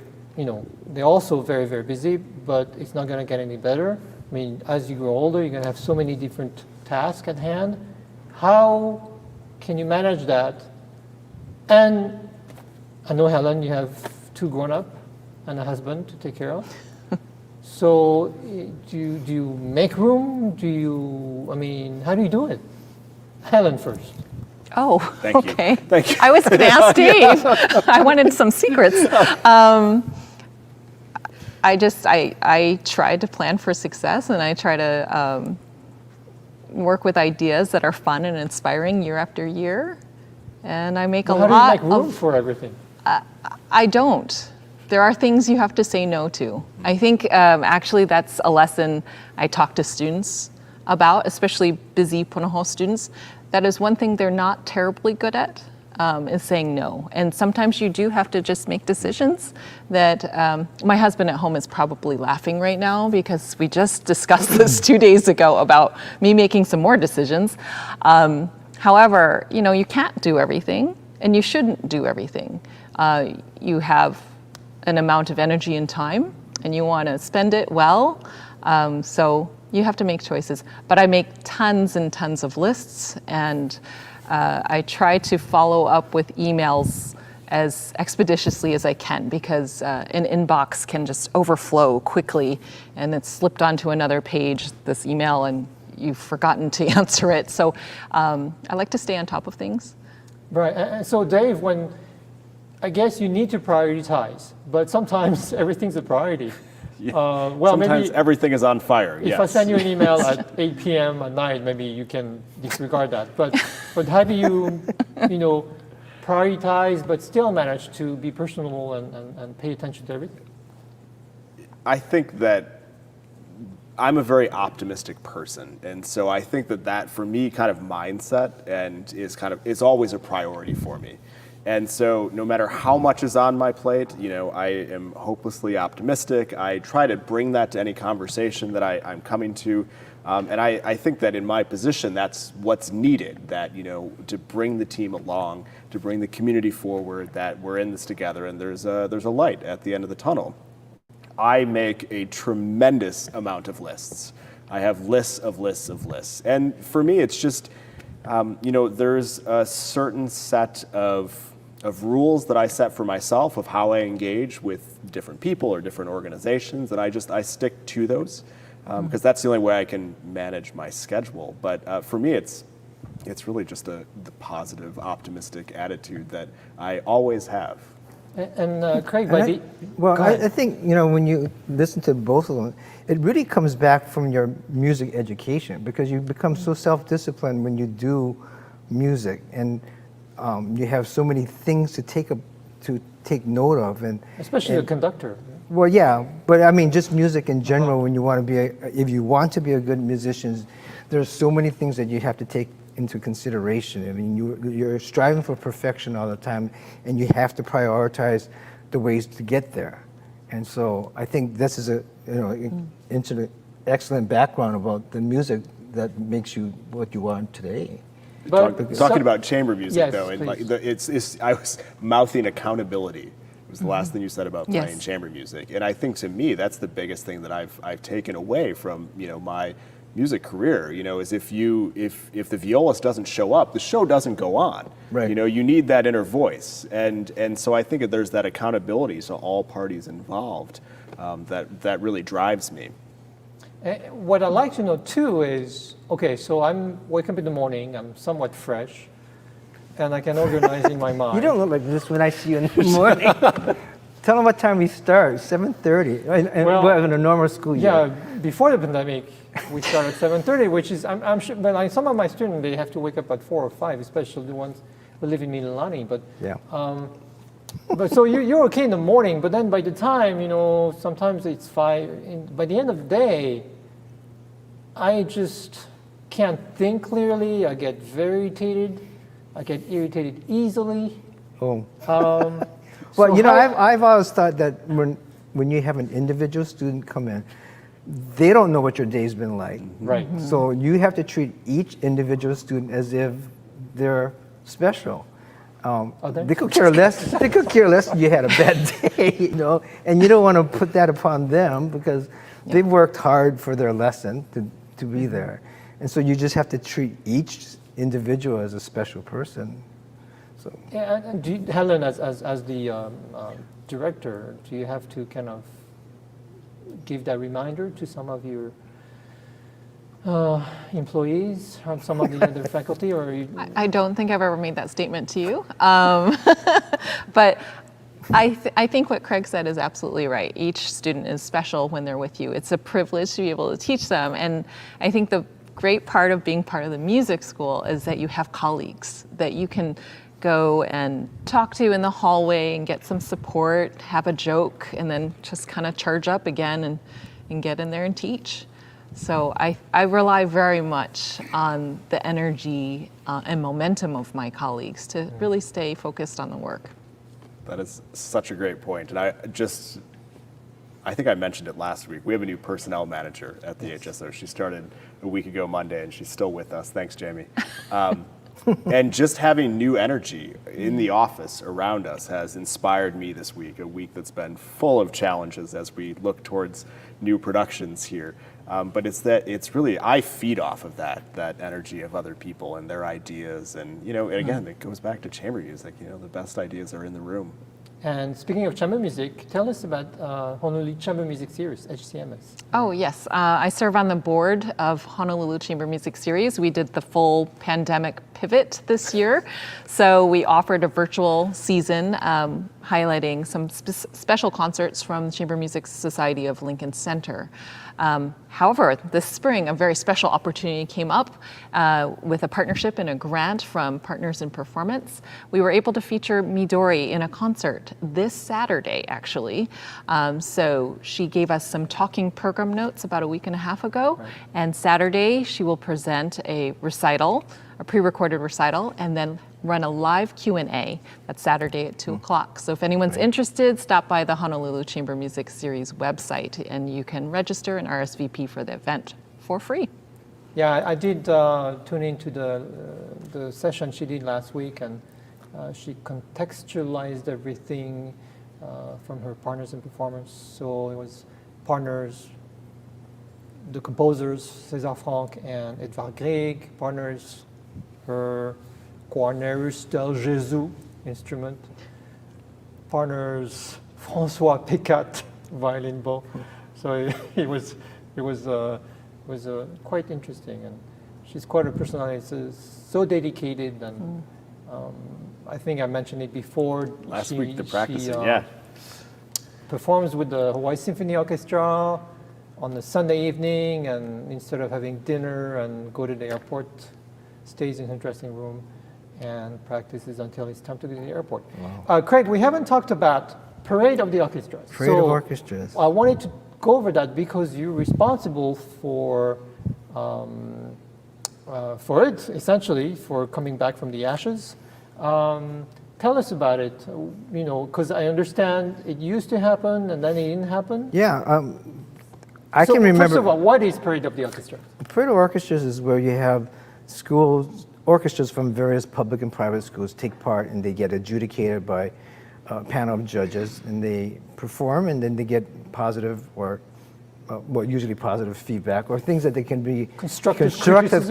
also very, very busy, but it's not going to get any better. I mean, as you grow older, you're going to have so many different tasks at hand. How can you manage that? And I know, Helen, you have 2 grown-up and a husband to take care of. So do you make room? How do you do it? Helen first. Oh, Thank you. okay. Thank you. I was going to ask Dave. I wanted some secrets. I try to plan for success, and I try to work with ideas that are fun and inspiring year after year. And I make a lot. How do you make room for everything? I don't. There are things you have to say no to. I think actually that's a lesson I talk to students about, especially busy Punahou students. That is one thing they're not terribly good at, is saying no. And sometimes you do have to just make decisions that my husband at home is probably laughing right now because we just discussed this 2 days ago about me making some more decisions. However, you can't do everything, and you shouldn't do everything. You have an amount of energy and time, and you want to spend it well. So you have to make choices. But I make tons and tons of lists, and I try to follow up with emails as expeditiously as I can, because an inbox can just overflow quickly, and it's slipped onto another page, this email, and you've forgotten to answer it. So I like to stay on top of things. Right. And so, Dave, I guess you need to prioritize, but sometimes everything's a priority. Well, Sometimes maybe everything is on fire. if I send you an email at 8 p.m. at night, maybe you can disregard that. But how do you, prioritize but still manage to be personable and pay attention to everything? I think that I'm a very optimistic person, and so I think that for me kind of mindset is always a priority for me. And so no matter how much is on my plate, I am hopelessly optimistic. I try to bring that to any conversation that I'm coming to. And I think that in my position, that's what's needed, that, to bring the team along, to bring the community forward, that we're in this together and there's a light at the end of the tunnel. I make a tremendous amount of lists. I have lists of lists of lists. And for me, it's just, there's a certain set of rules that I set for myself of how I engage with different people or different organizations, and I stick to those because that's the only way I can manage my schedule. But for me, it's really just the positive, optimistic attitude that I always have. And Craig, I think, when you listen to both of them, it really comes back from your music education, because you become so self-disciplined when you do music, and you have so many things to take note of, and especially a conductor. Well, yeah, but I mean, just music in general. When you want to if you want to be a good musician, there's so many things that you have to take into consideration. I mean, you're striving for perfection all the time, and you have to prioritize the ways to get there. And so I think this is excellent background about the music that makes you what you are today. But Talking about chamber music, yes, though, and please. I was mouthing accountability. It was the last thing you said about playing Yes. chamber music, and I think to me that's the biggest thing that I've taken away from my music career. Is if the violist doesn't show up, the show doesn't go on. Right. You need that inner voice, and so I think that there's that accountability to all parties involved that really drives me. What I'd like to know too is, okay, so I'm waking up in the morning, I'm somewhat fresh, and I can organize in my mind. You don't look like this when I see you in the morning. Tell them what time we start. 7:30. Well, In a normal school year. Yeah, before the pandemic, we start at 7:30, which is, I'm sure, but like some of my students, they have to wake up at 4 or 5, especially the ones who live in Mililani. But Yeah. but so you're okay in the morning, but then by the time, sometimes it's 5, by the end of the day, I just can't think clearly. I get very irritated. I get irritated easily. Oh. So I've always thought that when you have an individual student come in, they don't know what your day's been like. Right. So you have to treat each individual student as if they're special. They could care less. They could care less if you had a bad day, and you don't want to put that upon them because they've worked hard for their lesson to be there, and so you just have to treat each individual as a special person. So Yeah, and Helen, as the director, do you have to kind of give that reminder to some of your employees, or some of the other faculty, or I don't think I've ever made that statement to you. But I think what Craig said is absolutely right. Each student is special when they're with you. It's a privilege to be able to teach them. And I think the great part of being part of the music school is that you have colleagues that you can go and talk to in the hallway and get some support, have a joke, and then just kind of charge up again and get in there and teach. So I rely very much on the energy and momentum of my colleagues to really stay focused on the work. That is such a great point. And I think I mentioned it last week. We have a new personnel manager at the HSO. She started a week ago Monday, and she's still with us. Thanks, Jamie. And just having new energy in the office around us has inspired me this week, a week that's been full of challenges as we look towards new productions here. But it's really, I feed off of that energy of other people and their ideas. And, and again, it goes back to chamber music. The best ideas are in the room. And speaking of chamber music, tell us about Honolulu Chamber Music Series, HCMS. Oh, yes. I serve on the board of Honolulu Chamber Music Series. We did the full pandemic pivot this year. So we offered a virtual season highlighting some special concerts from the Chamber Music Society of Lincoln Center. However, this spring, a very special opportunity came up with a partnership and a grant from Partners in Performance. We were able to feature Midori in a concert this Saturday, actually. So she gave us some talking program notes about a week and a half ago. Right. And Saturday, she will present a recital, a pre-recorded recital, and then run a live Q&A. That's Saturday at 2 o'clock. So if anyone's interested, stop by the Honolulu Chamber Music Series website and you can register and RSVP for the event for free. Yeah, I did tune into the session she did last week, and she contextualized everything from her Partners in Performance. So it was partners, the composers, César Franck and Edvard Grieg, partners, her Cornelius Del Jesu instrument, partners François Pécat violin bow. So it was quite interesting, and she's quite a personality. So dedicated, and I think I mentioned it before. Last week, the practicing, yeah. Performs with the Hawaii Symphony Orchestra on a Sunday evening, and instead of having dinner and go to the airport, stays in her dressing room and practices until it's time to go to the airport. Wow. Craig, we haven't talked about Parade of the Orchestras. Parade of Orchestras. I wanted to go over that because you're responsible for it, essentially, for coming back from the ashes. Tell us about it, because I understand it used to happen and then it didn't happen. Yeah, I can remember. First of all, what is Parade of the Orchestras? Parade of Orchestras is where you have schools, orchestras from various public and private schools take part, and they get adjudicated by a panel of judges, and they perform, and then they get positive or usually positive feedback, or things that they can be constructive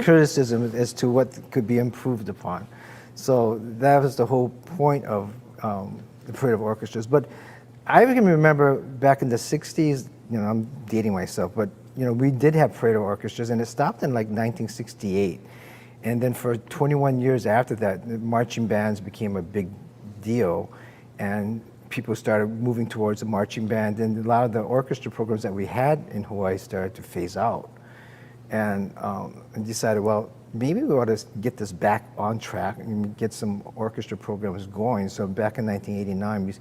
criticism as to what could be improved upon. So that was the whole point of the Parade of Orchestras. But I can remember back in the 60s, I'm dating myself, but we did have Parade of Orchestras, and it stopped in like 1968. And then for 21 years after that, the marching bands became a big deal, and people started moving towards the marching band, and a lot of the orchestra programs that we had in Hawaii started to phase out. And decided, well, maybe we ought to get this back on track and get some orchestra programs going. So back in 1989, we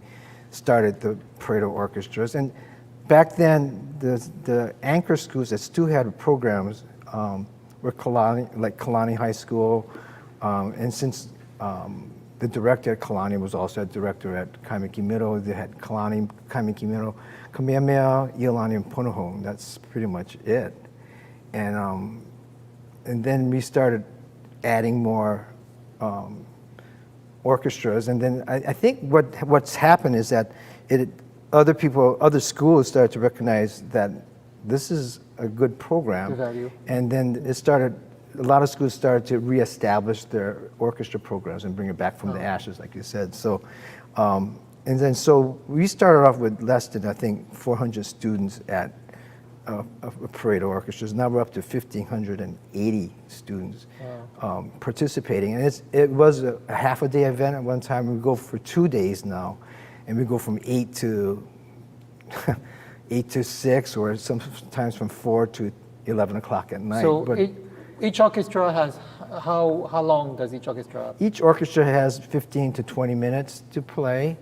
started the Parade of Orchestras. And back then, the anchor schools that still had programs were Kalani High School, and since the director at Kalani was also a director at Kaimiki Middle, they had Kalani, Kaimiki Middle, Kamehameha, Iolani, and Punahou. That's pretty much it. And then we started adding more orchestras, and then I think what's happened is that other schools started to recognize that this is a good program. Good value. And then a lot of schools started to reestablish their orchestra programs and bring it back from the ashes, like you said. So, so we started off with less than, I think, 400 students at a Parade of Orchestras. Now we're up to 1,580 students participating. And it was a half-a-day event at one time. We go for 2 days now, and we go from 8 to 6, or sometimes from 4 to 11 o'clock at night. So each orchestra has, how long does each orchestra have? Each orchestra has 15 to 20 minutes to play,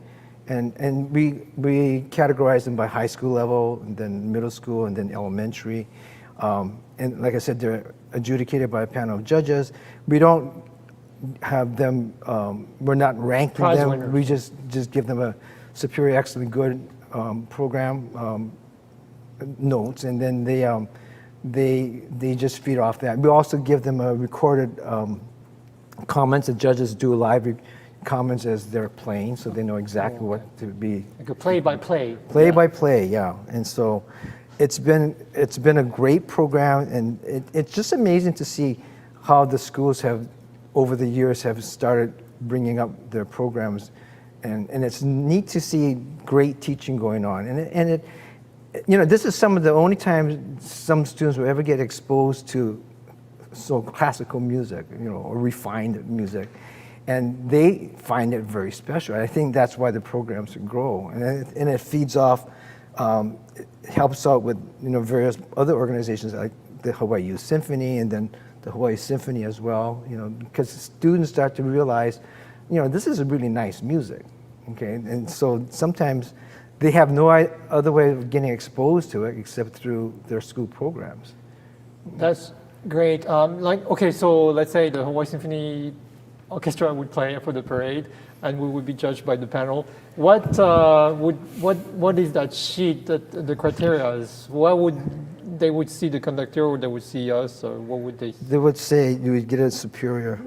and we categorize them by high school level, and then middle school, and then elementary. And like I said, they're adjudicated by a panel of judges. We don't have them, we're not ranking Prize them. winners. We just give them a superior, excellent, good program notes, and then they just feed off that. We also give them a recorded comments. The judges do live comments as they're playing, so they know exactly what to be. Like a play-by-play. Play-by-play, yeah. And so it's been a great program, and it's just amazing to see how the schools have, over the years, have started bringing up their programs and it's neat to see great teaching going on. And it you know, this is some of the only times some students will ever get exposed to classical music, you know, or refined music. And they find it very special. I think that's why the programs grow. And it feeds off, it helps out with, you know, various other organizations like the Hawaii Youth Symphony and then the Hawaii Symphony as well, you know, because students start to realize, you know, this is a really nice music, okay? And so sometimes they have no other way of getting exposed to it except through their school programs. That's great. Okay, so let's say the Hawaii Symphony Orchestra would play for the parade, and we would be judged by the panel. What is that sheet? That the criteria is? What would they would see the conductor, or they would see us, or what would they? They would say you would get a superior.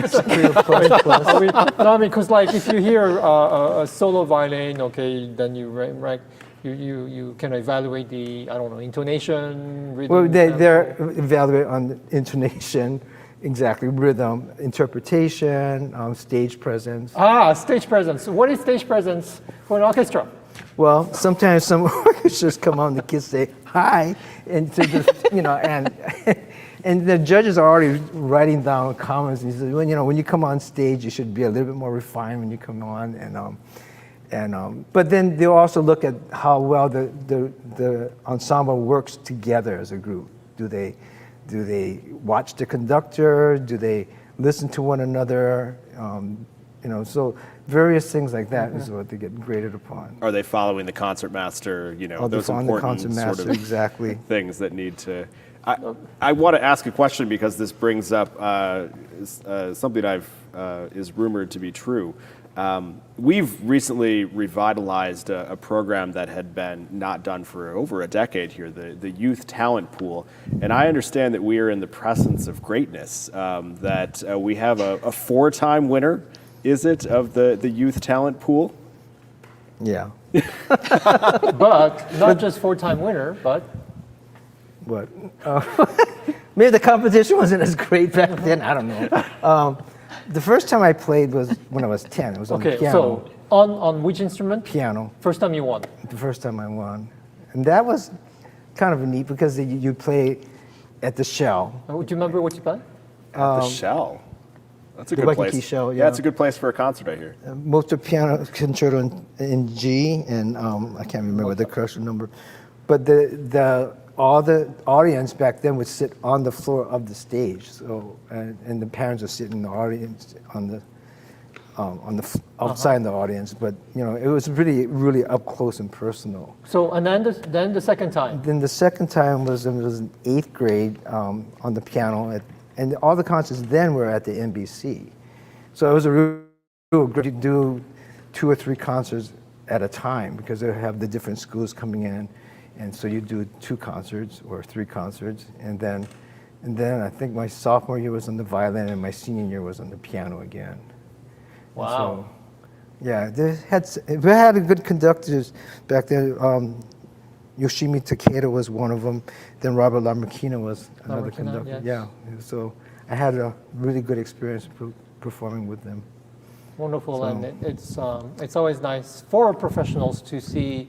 Superior plus. I mean, because like if you hear a solo violin, okay, then you rank. You can evaluate the, I don't know, intonation, rhythm. Well, they're evaluated on intonation, exactly, rhythm, interpretation, stage presence. Stage presence. What is stage presence for an orchestra? Well, sometimes some orchestras come on, the kids say hi, and to the, you know, and the judges are already writing down comments. And he says, well, you know, when you come on stage, you should be a little bit more refined when you come on, but then they'll also look at how well the ensemble works together as a group. Do they watch the conductor? Do they listen to one another? You know, so various things like that is what they get graded upon. Are they following the concertmaster? You know, those the important concertmaster, sort of exactly. things that need to. I want to ask a question because this brings up something is rumored to be true. We've recently revitalized a program that had been not done for over a decade here, the Youth Talent Pool. And I understand that we are in the presence of greatness, that we have a 4-time winner, is it, of the Youth Talent Pool? Yeah. But not just 4-time winner, but What? Maybe the competition wasn't as great back then. I don't know. The first time I played was when I was 10. It was on the piano. So on which instrument? Piano. First time you won. The first time I won. And that was kind of neat because you play at the Shell. Do you remember what you played? The Shell. That's a the good Waikiki place. Shell, Yeah, yeah. it's a good place for a concert, I hear. Mozart piano concerto in G, and I can't remember the correct number. But all the audience back then would sit on the floor of the stage. So and the parents would sit in the audience on the outside the audience. But you know, it was really up close and personal. So and then the second time. Then the second time was in 8th grade on the piano, and all the concerts then were at the NBC. So it was a real great to do 2 or 3 concerts at a time because they have the different schools coming in. And so you do 2 concerts or 3 concerts, and then I think my sophomore year was on the violin, and my senior year was on the piano again. Wow. So, yeah, we had good conductors back then. Yoshimi Takeda was one of them. Then Robert Lamarckina was another conductor. Yes. Yeah, so I had a really good experience performing with them. Wonderful, So- and it's always nice for professionals to see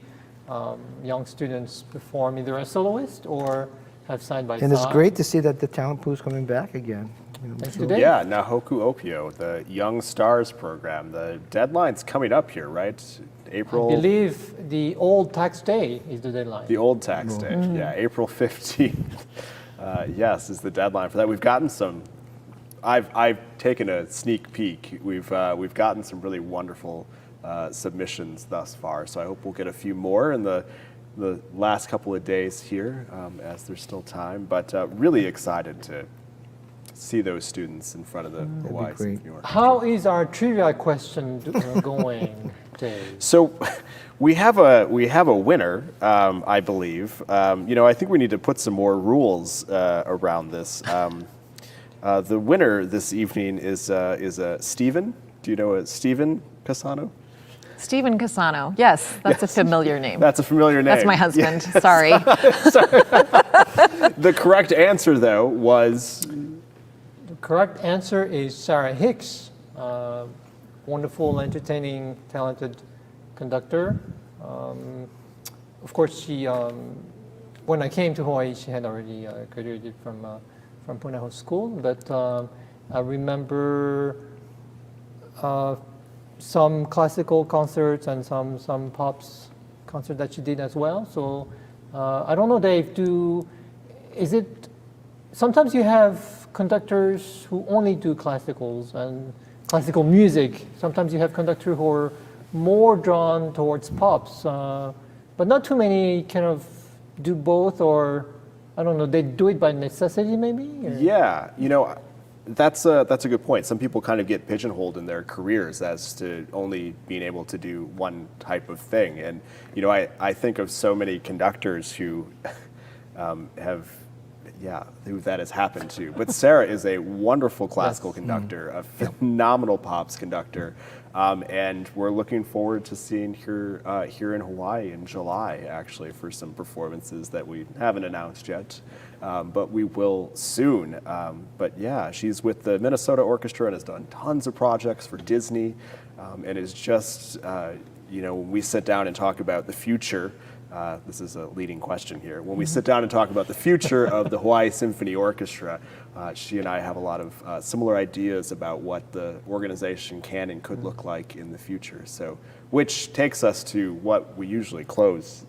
young students perform either as soloist or have side by side. And it's great to see that the talent pool is coming back again. You know, Thanks so- to Dave. Yeah, Nahoku Opio, the Young Stars program. The deadline's coming up here, right? April. I believe the old tax day is the deadline. The old tax day, yeah, April 15th. Yes, is the deadline for that. We've gotten some. I've taken a sneak peek. We've gotten some really wonderful submissions thus far. So I hope we'll get a few more in the last couple of days here, as there's still time. But really excited to see those students in front of the Hawaii great. Symphony Orchestra. How is our trivia question going, Dave? So we have a winner, I believe. You know, I think we need to put some more rules around this. The winner this evening is Stephen. Do you know Stephen Casano? Stephen Casano. Yes, that's a familiar name. That's a familiar name. That's my husband. Yes. Sorry. The correct answer, though, was The correct answer is Sarah Hicks. wonderful, entertaining, talented conductor. Of course, she, when I came to Hawaii, she had already graduated from Punahou School, but I remember some classical concerts and some pops concert that she did as well. So I don't know, Dave, is it, sometimes you have conductors who only do classicals and classical music. Sometimes you have conductors who are more drawn towards pops, but not too many kind of do both, or I don't know, they do it by necessity maybe? Or? Yeah, you know, that's a good point. Some people kind of get pigeonholed in their careers as to only being able to do one type of thing. And, you know, I think of so many conductors who who that has happened to. But Sarah is a wonderful classical conductor, a phenomenal pops conductor. And we're looking forward to seeing her here in Hawaii in July, actually, for some performances that we haven't announced yet, but we will soon. But yeah, she's with the Minnesota Orchestra and has done tons of projects for Disney, and is just, you know, when we sit down and talk about the future, this is a leading question here. When we sit down and talk about the future of the Hawaii Symphony Orchestra, she and I have a lot of similar ideas about what the organization can and could look like in the future. So, which takes us to what we usually close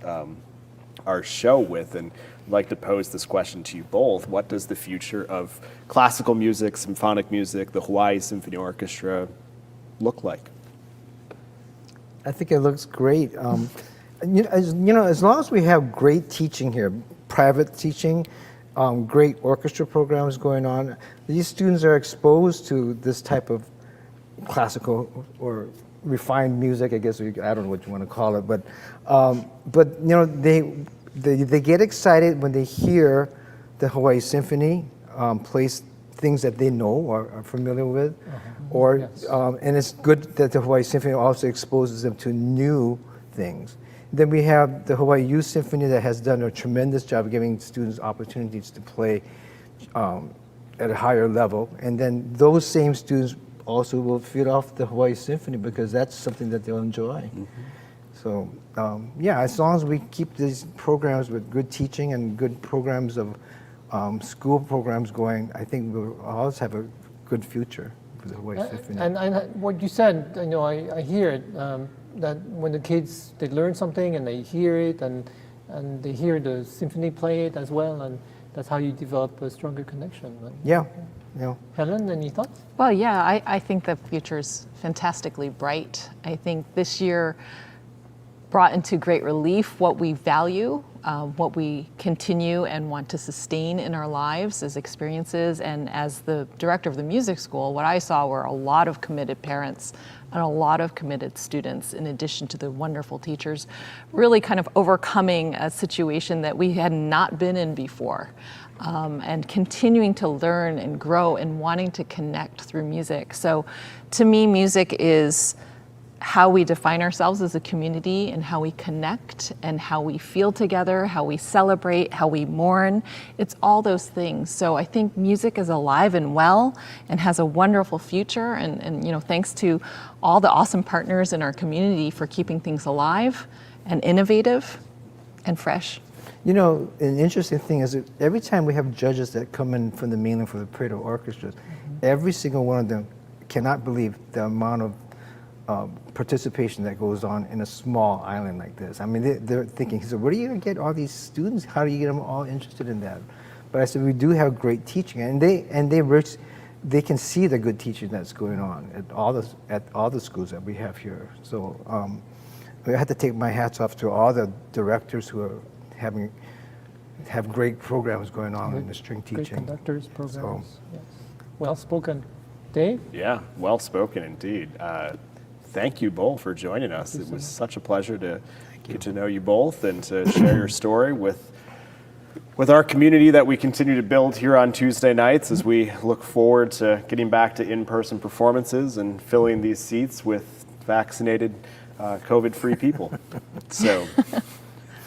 our show with, and I'd like to pose this question to you both. What does the future of classical music, symphonic music, the Hawaii Symphony Orchestra look like? I think it looks great. As long as we have great teaching here, private teaching, great orchestra programs going on, these students are exposed to this type of classical or refined music, I guess, I don't know what you want to call it, but you know, they get excited when they hear the Hawaii Symphony plays things that they know or are familiar with, and it's good that the Hawaii Symphony also exposes them to new things. Then we have the Hawaii Youth Symphony that has done a tremendous job of giving students opportunities to play at a higher level. And then those same students also will feed off the Hawaii Symphony because that's something that they'll enjoy. So yeah, as long as we keep these programs with good teaching and good programs of school programs going, I think we'll always have a good future for the Hawaii Symphony. And what you said, you know, I hear it. That when the kids, they learn something and they hear it and they hear the symphony play it as well, and that's how you develop a stronger connection. Right? Yeah. Helen, any thoughts? Well, yeah, I think the future's fantastically bright. I think this year brought into great relief what we value, what we continue and want to sustain in our lives as experiences. And as the director of the music school, what I saw were a lot of committed parents and a lot of committed students, in addition to the wonderful teachers, really kind of overcoming a situation that we had not been in before, and continuing to learn and grow and wanting to connect through music. So to me, music is how we define ourselves as a community and how we connect and how we feel together, how we celebrate, how we mourn. It's all those things. So I think music is alive and well and has a wonderful future. And you know, thanks to all the awesome partners in our community for keeping things alive and innovative and fresh. You know, an interesting thing is that every time we have judges that come in from the mainland for the Pareto orchestras, every single one of them cannot believe the amount of participation that goes on in a small island like this. I mean, they're thinking, so where do you get all these students? How do you get them all interested in that? But I said, we do have great teaching, and they can see the good teaching that's going on at all the schools that we have here. So I have to take my hats off to all the directors who are have great programs going on in the string teaching. Great conductors, programs. Yes. Well spoken. Dave? Yeah, well spoken indeed. Thank you both for joining us. It was such a pleasure to get to know you both and to share your story with our community that we continue to build here on Tuesday nights as we look forward to getting back to in-person performances and filling these seats with vaccinated, COVID-free people. So,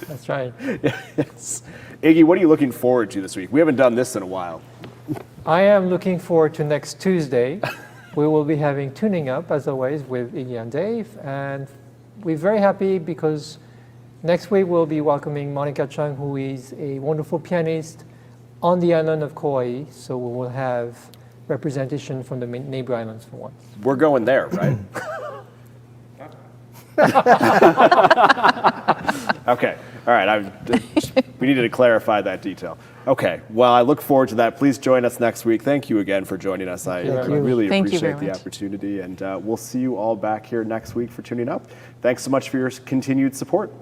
That's right. yes. Iggy, what are you looking forward to this week? We haven't done this in a while. I am looking forward to next Tuesday we will be having Tuning Up, as always, with Iggy and Dave. And we're very happy because next week we'll be welcoming Monica Chung, who is a wonderful pianist on the island of Kauai. So we will have representation from the neighbor islands for once. We're going there, right? Okay. All right. We needed to clarify that detail. Okay. Well, I look forward to that. Please join us next week. Thank you again for joining us. I really Thank you appreciate very the much. opportunity. And we'll see you all back here next week for tuning up. Thanks so much for your continued support.